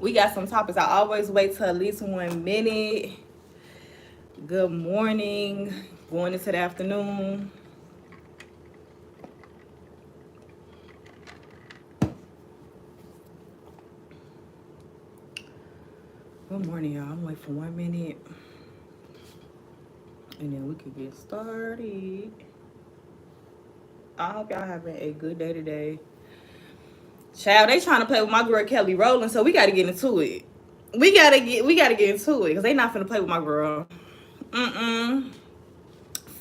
We got some topics. I always wait till at least 1 minute. Good morning. Going into the afternoon. Good morning, y'all. I'm waiting for 1 minute. And then we could get started. I hope y'all having a good day today. Child, they trying to play with my girl Kelly Rowland, so we gotta get into it. We gotta get into it because they not finna play with my girl.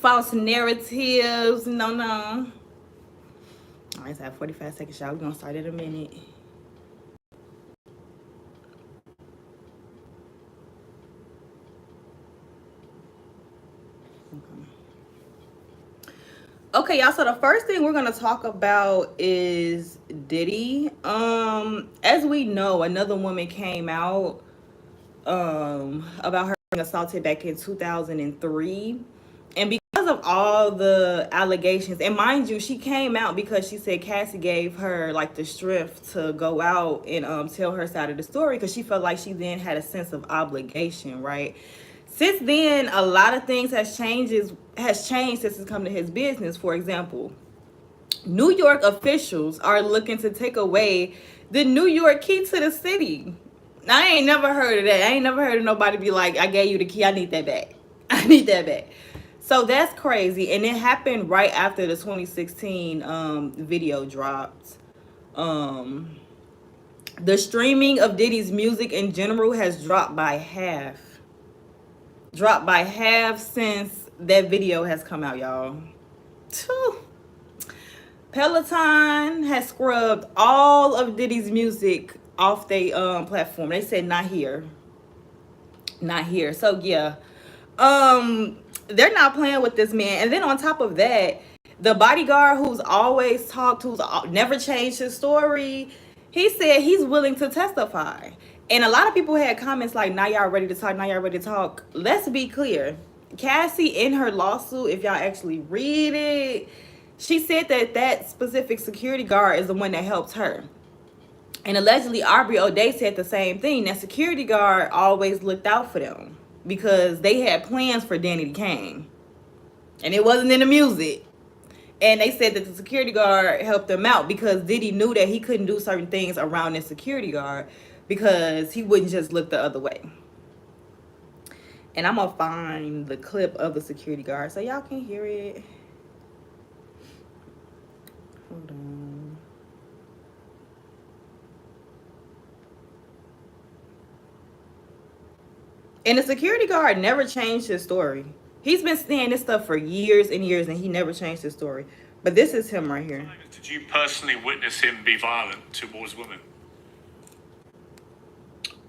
False narratives. No. All right, it's at 45 seconds, y'all. We're gonna start in a minute. Okay, y'all. So the first thing we're gonna talk about is Diddy. As we know, another woman came out about her being assaulted back in 2003, and because of all the allegations, and mind you, she came out because she said Cassie gave her like the strength to go out and tell her side of the story because she felt like she then had a sense of obligation, right? Since then, a lot of things has changed since it's come to his business. For example, New York officials are looking to take away the New York key to the city. Now, I ain't never heard of that. I ain't never heard of nobody be like, I gave you the key. I need that back. I need that back. So that's crazy. And it happened right after the 2016 video dropped. The streaming of Diddy's music in general has dropped by half. Dropped by half since that video has come out, y'all. Peloton has scrubbed all of Diddy's music off their platform. They said not here. Not here. So yeah. They're not playing with this man. And then on top of that, the bodyguard who's always talked, who's never changed his story, he said he's willing to testify. And a lot of people had comments like, now y'all ready to talk, now y'all ready to talk. Let's be clear. Cassie, in her lawsuit, if y'all actually read it, she said that that specific security guard is the one that helped her. And allegedly, Aubrey O'Day said the same thing. That security guard always looked out for them because they had plans for Danny Kane. And it wasn't in the music. And they said that the security guard helped them out because Diddy knew that he couldn't do certain things around this security guard because he wouldn't just look the other way. And I'm going to find the clip of the security guard so y'all can hear it. Hold on. And the security guard never changed his story. He's been saying this stuff for years and years, and he never changed his story. But this is him right here. Did you personally witness him be violent towards women?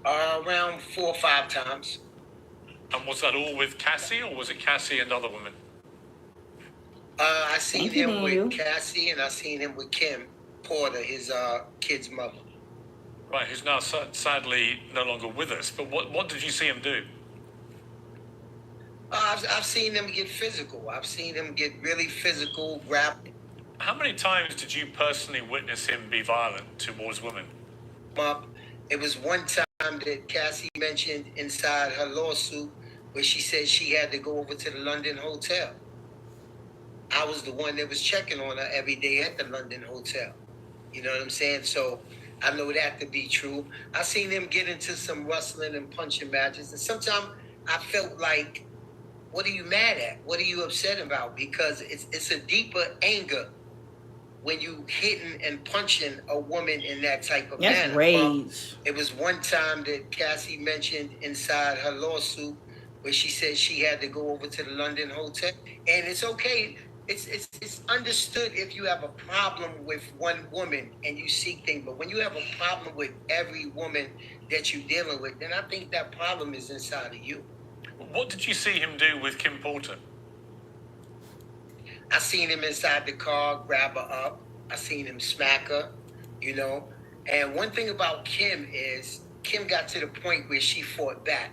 Around 4 or 5 times. And was that all with Cassie, or was it Cassie and other women? I seen him with Cassie, and I seen him with Kim Porter, his kid's mother. Right, who's now sadly no longer with us. But what did you see him do? I've seen him get physical. I've seen him get really physical, grab. How many times did you personally witness him be violent towards women? It was one time that Cassie mentioned inside her lawsuit where she said she had to go over to the London hotel. I was the one that was checking on her every day at the London hotel. You know what I'm saying? So I know that to be true. I seen him get into some wrestling and punching matches. And sometimes I felt like, what are you mad at? What are you upset about? Because it's a deeper anger when you hitting and punching a woman in that type of manner. Rage. It was one time that Cassie mentioned inside her lawsuit where she said she had to go over to the London hotel. And it's okay. It's understood if you have a problem with one woman and you seek things. But when you have a problem with every woman that you're dealing with, then I think that problem is inside of you. What did you see him do with Kim Porter? I seen him inside the car, grab her up. I seen him smack her, you know. And one thing about Kim is Kim got to the point where she fought back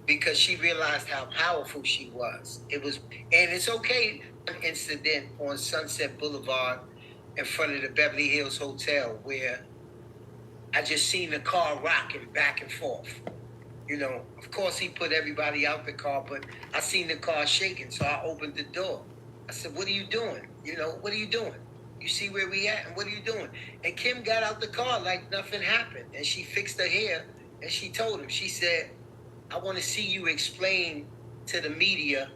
because she realized how powerful she was. And it's okay. An incident on Sunset Boulevard in front of the Beverly Hills Hotel where I just seen the car rocking back and forth. You know, of course he put everybody out the car, but I seen the car shaking, so I opened the door. I said, "What are you doing? You know, what are you doing? You see where we at, and what are you doing?" And Kim got out the car like nothing happened, and she fixed her hair, and she told him, she said, "I want to see you explain to the media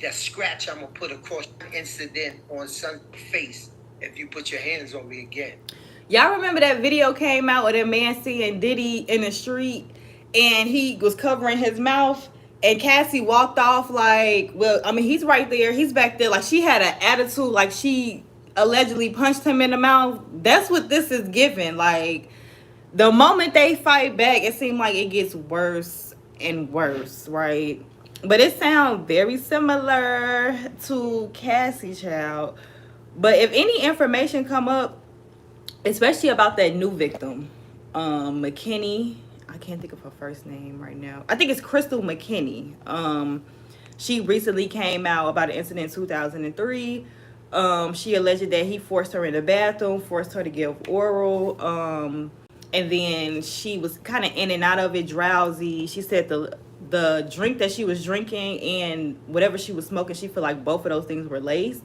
that scratch I'm gonna put across the incident on Sun's face if you put your hands on me again." Y'all remember that video came out of that man seeing Diddy in the street and he was covering his mouth and Cassie walked off like, well, I mean, he's right there. He's back there. Like, she had an attitude like she allegedly punched him in the mouth. That's what this is giving. Like, the moment they fight back, it seems like it gets worse and worse, right? But it sounds very similar to Cassie, child. But if any information come up, especially about that new victim, McKinney. I can't think of her first name right now. I think it's Crystal McKinney. She recently came out about an incident in 2003. She alleged that he forced her in the bathroom, forced her to give oral, and then she was kind of in and out of it, drowsy. She said the drink that she was drinking and whatever she was smoking, she felt like both of those things were laced.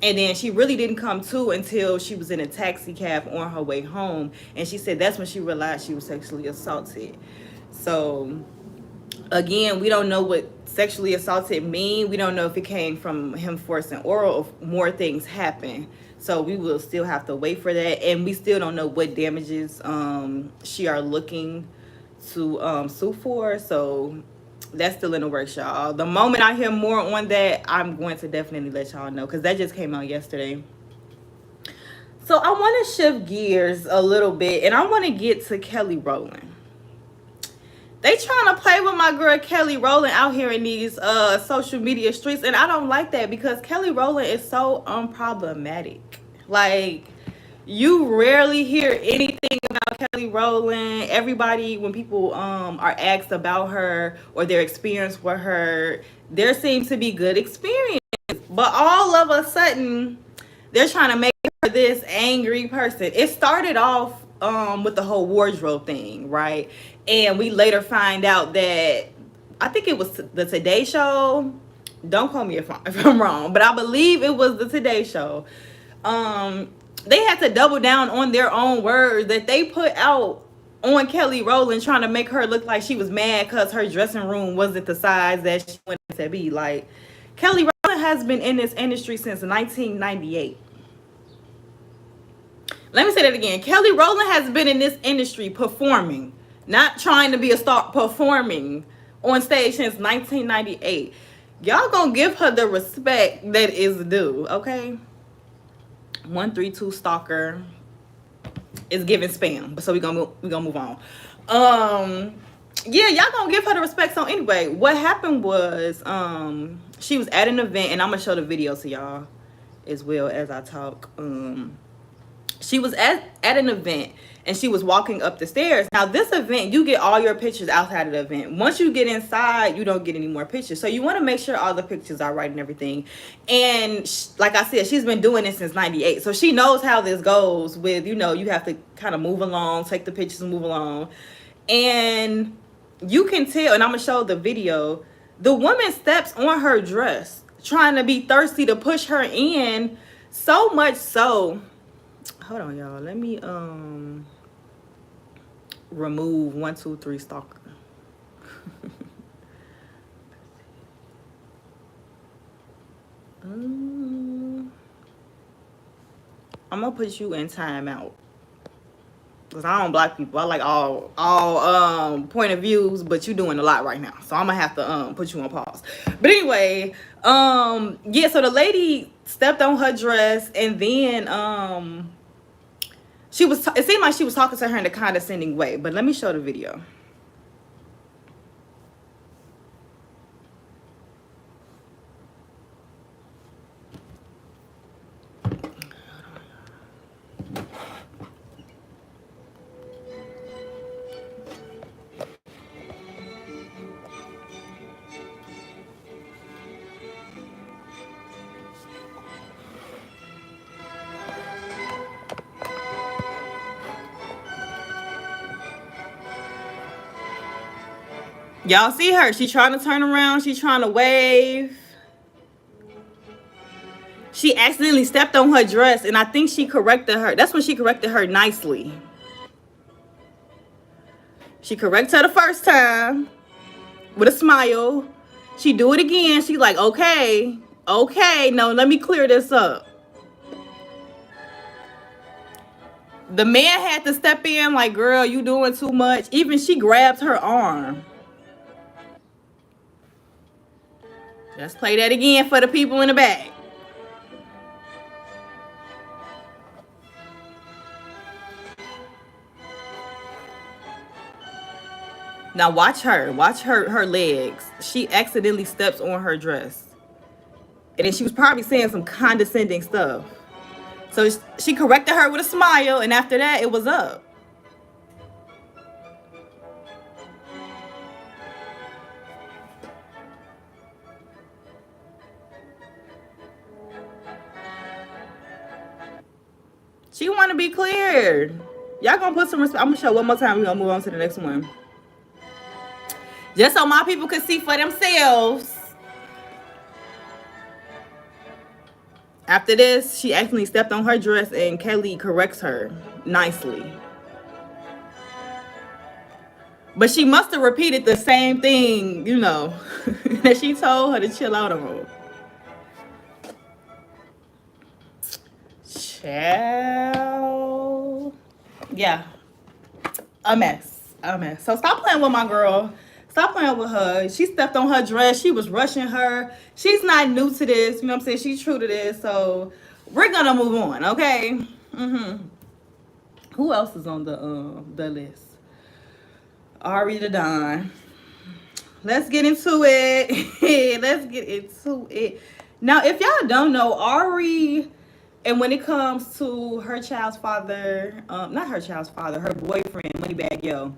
And then she really didn't come to until she was in a taxi cab on her way home. And she said that's when she realized she was sexually assaulted. So, again, we don't know what sexually assaulted mean. We don't know if it came from him forcing oral or if more things happen. So we will still have to wait for that. And we still don't know what damages she are looking to sue for. So that's still in the works, y'all. The moment I hear more on that, I'm going to definitely let y'all know, because that just came out yesterday. So I want to shift gears a little bit, and I want to get to Kelly Rowland. They trying to play with my girl Kelly Rowland out here in these social media streets, and I don't like that, because Kelly Rowland is so unproblematic. Like, you rarely hear anything about Kelly Rowland. Everybody, when people are asked about her or their experience with her, there seems to be good experience. But all of a sudden, they're trying to make her this angry person. It started off with the whole wardrobe thing, right? And we later find out that, I think it was the Today Show. Don't quote me if I'm wrong, but I believe it was the Today Show. They had to double down on their own words that they put out on Kelly Rowland, trying to make her look like she was mad because her dressing room wasn't the size that she wanted to be. Like, Kelly Rowland has been in this industry since 1998. Let me say that again. Kelly Rowland has been in this industry performing, not trying to be a star, performing on stage since 1998. Y'all gonna give her the respect that is due, okay? 132 Stalker is giving spam, so we gonna move on. Yeah, y'all gonna give her the respect. So anyway, what happened was she was at an event, and I'm gonna show the video to y'all as well as I talk. She was at an event, and she was walking up the stairs. Now, this event, you get all your pictures outside of the event. Once you get inside, you don't get any more pictures. So you want to make sure all the pictures are right and everything. And like I said, she's been doing this since 98. So she knows how this goes with, you know, you have to kind of move along, take the pictures and move along. And you can tell, and I'm going to show the video, the woman steps on her dress, trying to be thirsty to push her in, so much so. Hold on, y'all. Let me remove 123 Stalker. I'm gonna put you in timeout, because I don't block people. I like all point of views, but you doing a lot right now, so I'm gonna have to put you on pause. But anyway, yeah. So the lady stepped on her dress, and then she was. It seemed like she was talking to her in a condescending way. But let me show the video. Y'all see her? She trying to turn around. She trying to wave. She accidentally stepped on her dress, and I think she corrected her. That's when she corrected her nicely. She corrected her the first time with a smile. She do it again. She like, okay, no, let me clear this up. The man had to step in like, girl, you doing too much. Even she grabbed her arm. Let's play that again for the people in the back. Now watch her. Watch her legs. She accidentally steps on her dress. And then she was probably saying some condescending stuff. So she corrected her with a smile, and after that, it was up. She want to be cleared. Y'all gonna put some respect. I'm gonna show one more time. We're gonna move on to the next one. Just so my people can see for themselves. After this, she accidentally stepped on her dress and Kelly corrects her nicely. But she must have repeated the same thing, you know, that she told her to chill out on. Child. Yeah. A mess. So stop playing with my girl. Stop playing with her. She stepped on her dress. She was rushing her. She's not new to this. You know what I'm saying? She's true to this. So we're gonna move on, okay? Who else is on the list? Ari the Don. Let's get into it. Let's get into it. Now, if y'all don't know, Ari, and when it comes to her child's father, not her child's father, her boyfriend, Moneybagg Yo.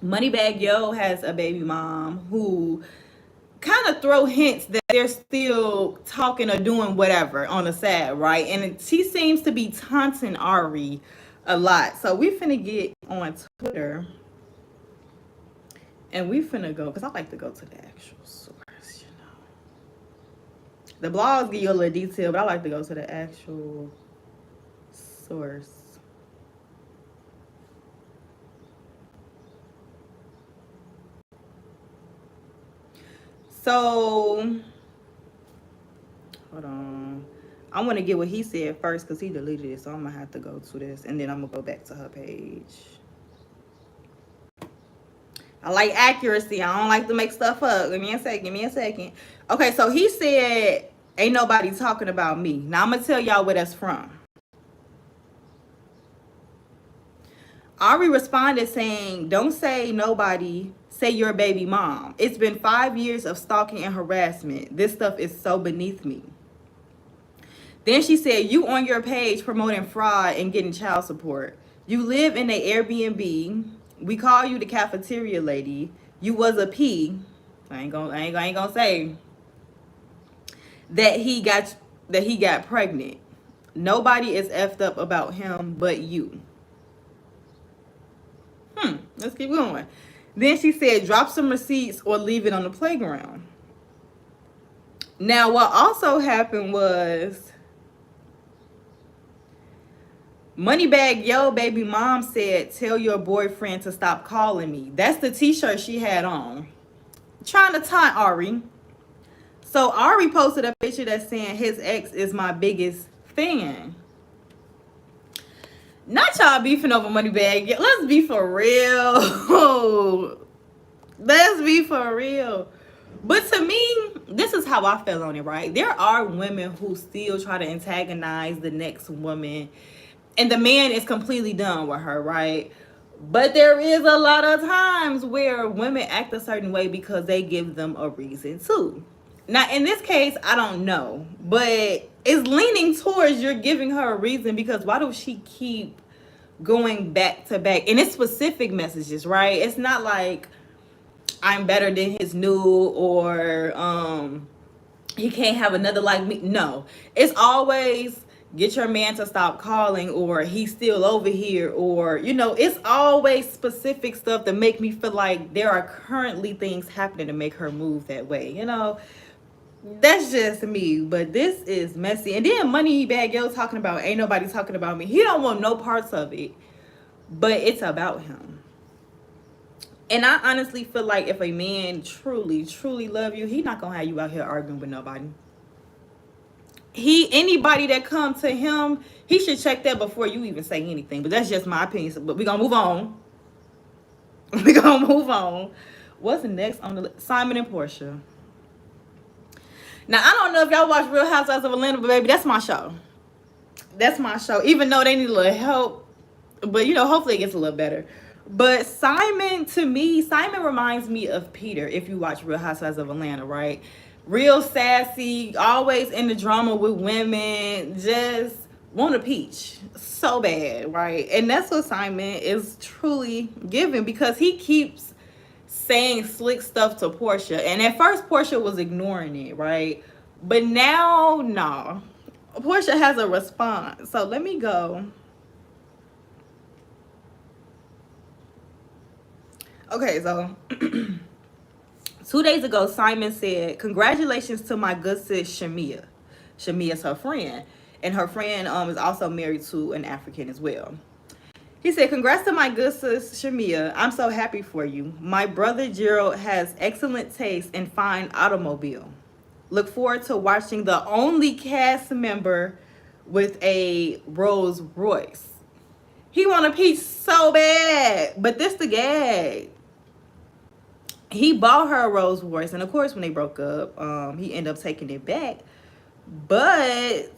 Moneybagg Yo has a baby mom who kind of throw hints that they're still talking or doing whatever on the side, right? And she seems to be taunting Ari a lot. So we finna get on Twitter and we finna go, because I like to go to the actual source, you know. The blogs give you a little detail, but I like to go to the actual source. So, hold on. I want to get what he said first because he deleted it. So I'm going to have to go to this. And then I'm going to go back to her page. I like accuracy. I don't like to make stuff up. Give me a second. Okay, so he said, ain't nobody talking about me. Now I'm going to tell y'all where that's from. Ari responded saying, don't say nobody. Say your baby mom. It's been 5 years of stalking and harassment. This stuff is so beneath me. Then she said, you on your page promoting fraud and getting child support. You live in an Airbnb. We call you the cafeteria lady. You was a P. I ain't gonna say that he got pregnant. Nobody is effed up about him but you. Let's keep going. Then she said, drop some receipts or leave it on the playground. Now, what also happened was Moneybagg Yo baby mom said, tell your boyfriend to stop calling me. That's the t-shirt she had on. Trying to taunt Ari. So Ari posted a picture that's saying his ex is my biggest fan. Not y'all beefing over Moneybagg Yo. Let's be for real. Let's be for real. But to me, this is how I feel on it, right? There are women who still try to antagonize the next woman. And the man is completely done with her, right? But there is a lot of times where women act a certain way because they give them a reason too. Now, in this case, I don't know. But it's leaning towards you're giving her a reason, because why does she keep going back to back? And it's specific messages, right? It's not like I'm better than his new, or he can't have another like me. No. It's always get your man to stop calling, or he's still over here, or it's always specific stuff that make me feel like there are currently things happening to make her move that way. That's just me, but this is messy. And then Money Bag Yo talking about ain't nobody talking about me. He don't want no parts of it, but it's about him. And I honestly feel like if a man truly, truly love you, he not gonna have you out here arguing with nobody. Anybody that come to him, he should check that before you even say anything. But that's just my opinion. But we gonna move on. We gonna move on. What's next on the list? Simon and Portia. Now, I don't know if y'all watch Real Housewives of Atlanta, but baby, that's my show. That's my show. Even though they need a little help. But, hopefully it gets a little better. But Simon, to me, Simon reminds me of Peter, if you watch Real Housewives of Atlanta, right? Real sassy, always in the drama with women, just want a peach so bad, right? And that's what Simon is truly giving, because he keeps saying slick stuff to Portia. And at first, Portia was ignoring it, right? But now, no. Portia has a response. So let me go. Okay, so 2 days ago, Simon said, "Congratulations to my good sis, Shamia." Shamia's her friend. And her friend is also married to an African as well. He said, "Congrats to my good sis, Shamia. I'm so happy for you. My brother Gerald has excellent taste and fine automobile. Look forward to watching the only cast member with a Rolls Royce." He want a peach so bad. But this the gag. He bought her a Rolls Royce. And of course, when they broke up, he ended up taking it back. But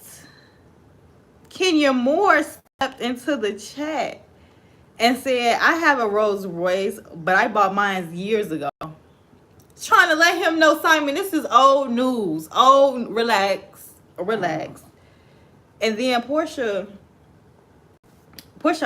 Kenya Moore stepped into the chat and said, "I have a Rolls Royce, but I bought mine years ago." Trying to let him know, Simon, this is old news. Oh, relax. And then Portia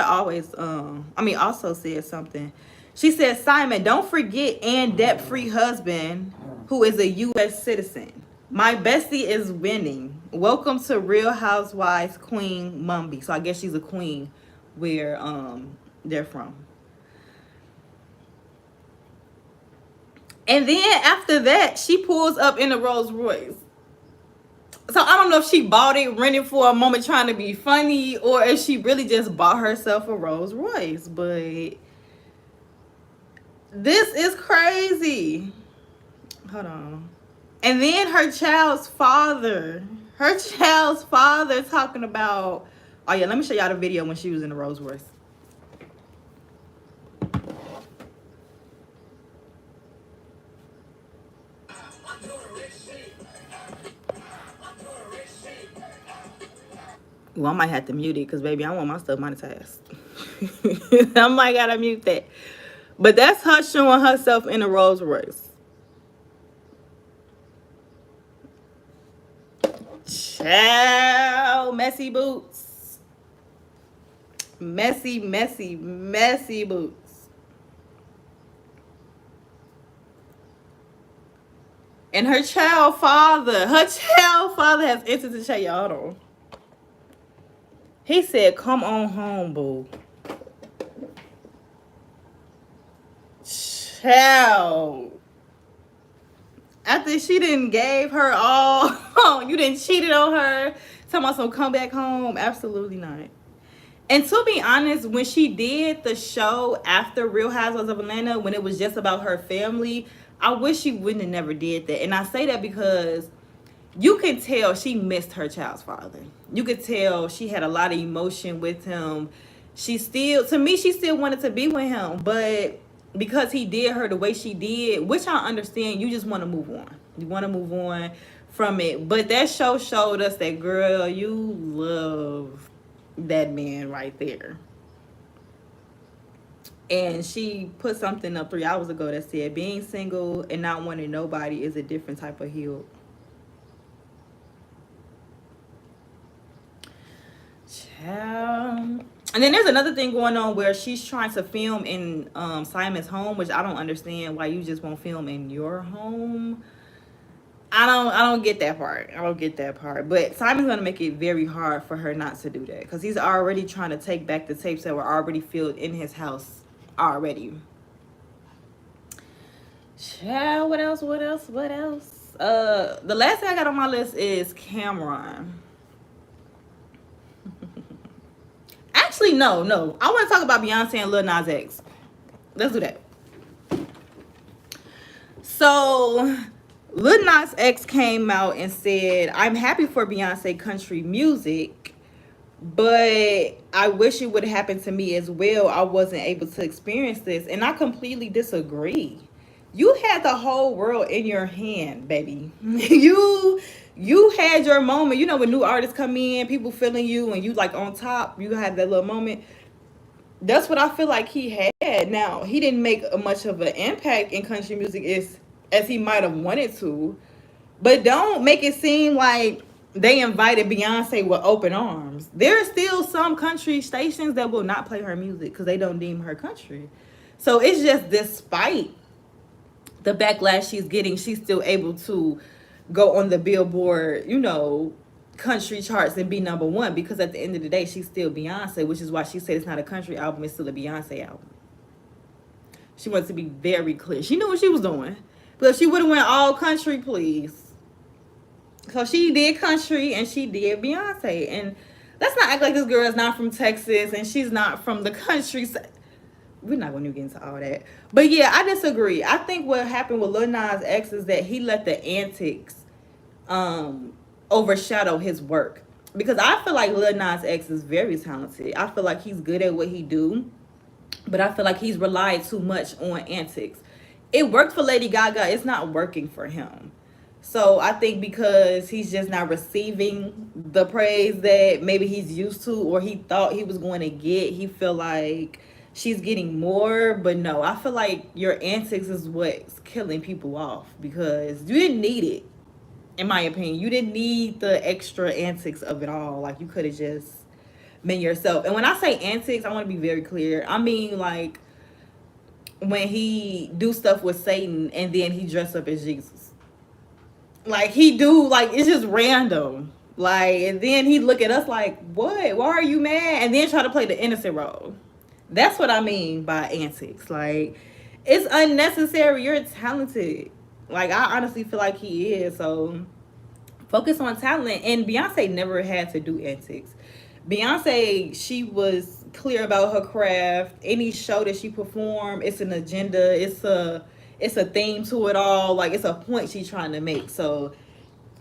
always, also said something. She said, "Simon, don't forget Ann debt-free husband, who is a U.S. citizen. My bestie is winning. Welcome to Real Housewives Queen Mumby." So I guess she's a queen where they're from. And then after that, she pulls up in a Rolls Royce. So I don't know if she bought it, rented for a moment trying to be funny, or if she really just bought herself a Rolls Royce. But this is crazy. Hold on. And then her child's father talking about, oh yeah, let me show y'all the video when she was in the Rolls Royce. Well, I might have to mute it because, baby, I want my stuff monetized. I might gotta mute that. But that's her showing herself in a Rolls Royce. Child, messy boots. Messy boots. And her child father has entered the chat, y'all. Hold on. He said, "Come on home, boo." Child. After she didn't gave her all, you didn't cheated on her. Talking about some come back home. Absolutely not. And to be honest, when she did the show after Real Housewives of Atlanta, when it was just about her family, I wish she wouldn't have never did that. And I say that because you can tell she missed her child's father. You could tell she had a lot of emotion with him. She still wanted to be with him, but because he did her the way she did, which I understand, you just want to move on. You want to move on from it. But that show showed us that, girl, you love that man right there. And she put something up 3 hours ago that said, "Being single and not wanting nobody is a different type of healed." Child. And then there's another thing going on where she's trying to film in Simon's home, which I don't understand why you just won't film in your home. I don't get that part. I don't get that part. But Simon's gonna make it very hard for her not to do that because he's already trying to take back the tapes that were already filled in his house already. Child, what else? What else? What else? The last thing I got on my list is Camron. Actually, no. I want to talk about Beyonce and Lil Nas X. Let's do that. So, Lil Nas X came out and said, "I'm happy for Beyonce country music, but I wish it would happen to me as well. I wasn't able to experience this." And I completely disagree. You had the whole world in your hand, baby. You had your moment. You know, when new artists come in, people feeling you and you like on top, you had that little moment. That's what I feel like he had. Now, he didn't make much of an impact in country music as he might have wanted to. But don't make it seem like they invited Beyonce with open arms. There are still some country stations that will not play her music because they don't deem her country. So it's just despite the backlash she's getting, she's still able to go on the Billboard, country charts and be number one because at the end of the day, she's still Beyonce, which is why she said it's not a country album, it's still a Beyonce album. She wants to be very clear. She knew what she was doing. But if she would have went all country, please. So she did country and she did Beyonce. And let's not act like this girl is not from Texas and she's not from the country. We're not going to get into all that. But yeah, I disagree. I think what happened with Lil Nas X is that he let the antics overshadow his work. Because I feel like Lil Nas X is very talented. I feel like he's good at what he do. But I feel like he's relied too much on antics. It worked for Lady Gaga. It's not working for him. So I think because he's just not receiving the praise that maybe he's used to or he thought he was going to get, he feel like she's getting more. But no, I feel like your antics is what's killing people off because you didn't need it, in my opinion. You didn't need the extra antics of it all. Like, you could have just been yourself. And when I say antics, I want to be very clear. I mean, like, when he do stuff with Satan and then he dress up as Jesus. Like, he do, like, it's just random. Like, and then he look at us like, what? Why are you mad? And then try to play the innocent role. That's what I mean by antics. Like, it's unnecessary. You're talented. Like, I honestly feel like he is. So, focus on talent. And Beyonce never had to do antics. Beyonce, she was clear about her craft. Any show that she performed, it's an agenda. It's a theme to it all. Like, it's a point she's trying to make. So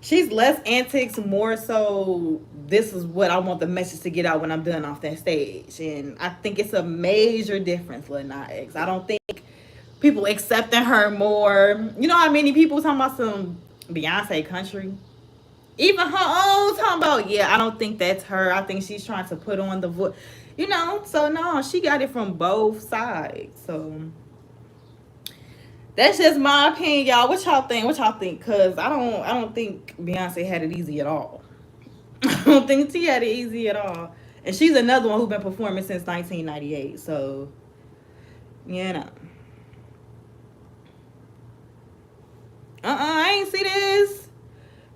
she's less antics, more so this is what I want the message to get out when I'm done off that stage. And I think it's a major difference, Lil Nas X. I don't think people accepting her more. You know how many people talking about some Beyonce country? Even her own talking about, yeah, I don't think that's her. I think she's trying to put on the voice. So no, she got it from both sides. So that's just my opinion, y'all. What y'all think? Because I don't think Beyonce had it easy at all. I don't think she had it easy at all. And she's another one who's been performing since 1998. So, I ain't see this.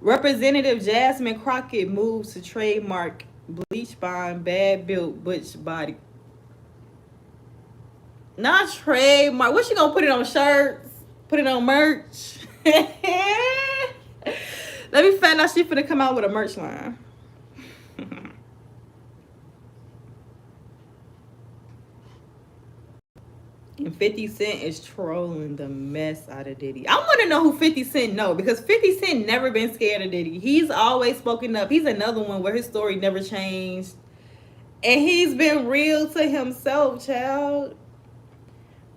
Representative Jasmine Crockett moves to trademark bleach bond bad built butch body. Not trademark. What, she gonna put it on shirts? Put it on merch? Let me find out she finna come out with a merch line. And 50 Cent is trolling the mess out of Diddy. I want to know who 50 Cent know, because 50 Cent never been scared of Diddy. He's always spoken up. He's another one where his story never changed. And he's been real to himself, child.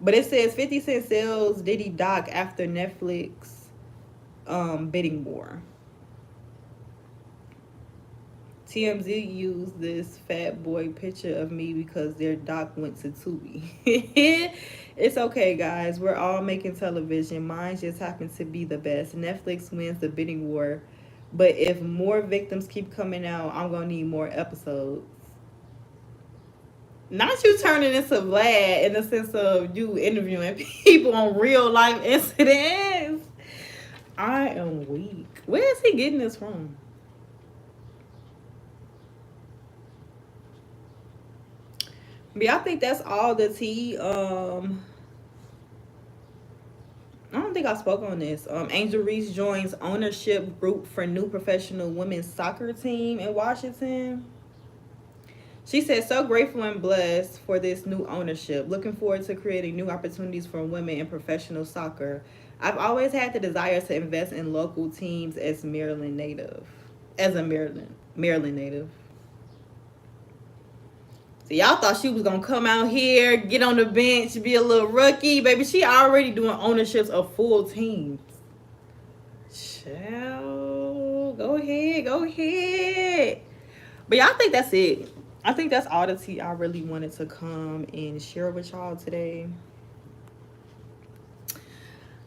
But it says 50 Cent sells Diddy doc after Netflix bidding war. TMZ used this fat boy picture of me because their doc went to Tubi. It's okay, guys. We're all making television. Mine just happens to be the best. Netflix wins the bidding war. But if more victims keep coming out, I'm going to need more episodes. Not you turning into Vlad in the sense of you interviewing people on real life incidents. I am weak. Where is he getting this from? But yeah, I think that's all the tea. I don't think I spoke on this. Angel Reese joins ownership group for new professional women's soccer team in Washington. She said, so grateful and blessed for this new ownership. Looking forward to creating new opportunities for women in professional soccer. I've always had the desire to invest in local teams as Maryland native. As a Maryland native. So y'all thought she was gonna come out here, get on the bench, be a little rookie. Baby, she already doing ownerships of full teams. Child, go ahead, go ahead. But yeah, I think that's it. I think that's all the tea I really wanted to come and share with y'all today.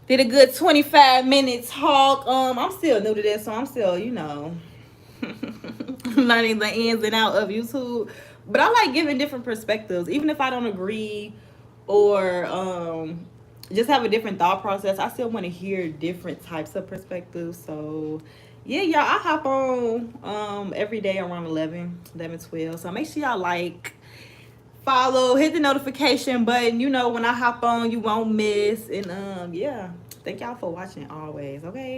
Did a good 25 minutes talk. I'm still new to this, so I'm still, learning the ins and out of YouTube. But I like giving different perspectives, even if I don't agree or just have a different thought process. I still want to hear different types of perspectives. So yeah, y'all, I hop on every day around 11, 12. So make sure y'all like, follow, hit the notification button. When I hop on, you won't miss. And yeah, thank y'all for watching always. Okay.